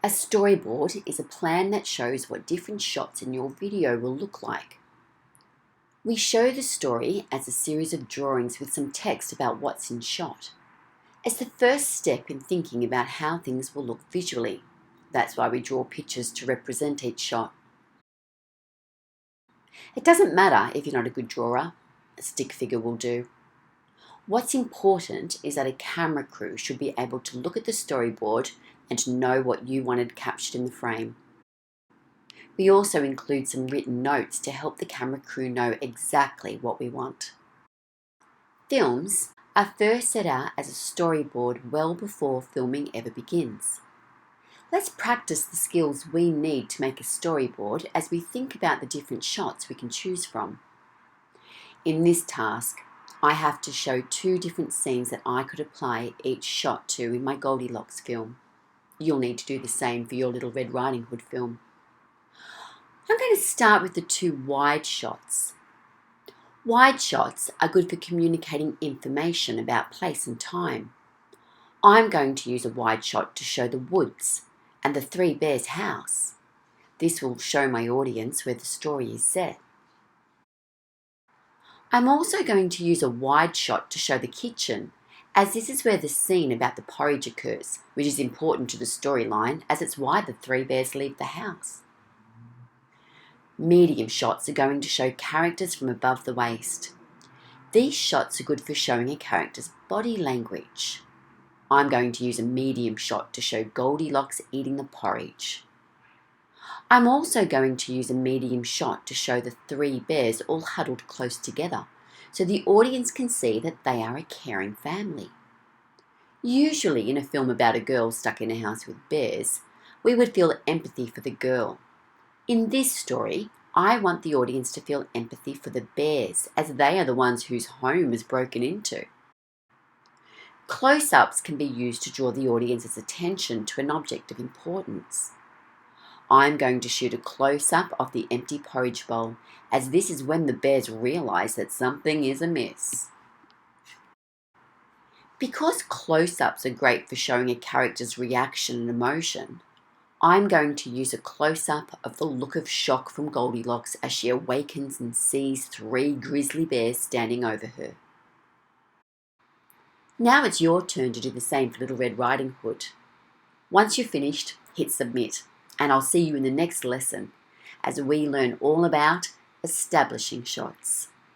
A storyboard is a plan that shows what different shots in your video will look like. We show the story as a series of drawings with some text about what's in shot. It's the first step in thinking about how things will look visually. That's why we draw pictures to represent each shot. It doesn't matter if you're not a good drawer, a stick figure will do. What's important is that a camera crew should be able to look at the storyboard and to know what you wanted captured in the frame. We also include some written notes to help the camera crew know exactly what we want. Films are first set out as a storyboard well before filming ever begins. Let's practice the skills we need to make a storyboard as we think about the different shots we can choose from. In this task, I have to show 2 different scenes that I could apply each shot to in my Goldilocks film. You'll need to do the same for your Little Red Riding Hood film. I'm going to start with the 2 wide shots. Wide shots are good for communicating information about place and time. I'm going to use a wide shot to show the woods and the 3 bears' house. This will show my audience where the story is set. I'm also going to use a wide shot to show the kitchen, as this is where the scene about the porridge occurs, which is important to the storyline as it's why the 3 bears leave the house. Medium shots are going to show characters from above the waist. These shots are good for showing a character's body language. I'm going to use a medium shot to show Goldilocks eating the porridge. I'm also going to use a medium shot to show the 3 bears all huddled close together, so the audience can see that they are a caring family. Usually in a film about a girl stuck in a house with bears, we would feel empathy for the girl. In this story, I want the audience to feel empathy for the bears, as they are the ones whose home is broken into. Close-ups can be used to draw the audience's attention to an object of importance. I'm going to shoot a close-up of the empty porridge bowl, as this is when the bears realise that something is amiss. Because close-ups are great for showing a character's reaction and emotion, I'm going to use a close-up of the look of shock from Goldilocks as she awakens and sees 3 grizzly bears standing over her. Now it's your turn to do the same for Little Red Riding Hood. Once you're finished, hit submit, and I'll see you in the next lesson as we learn all about establishing shots.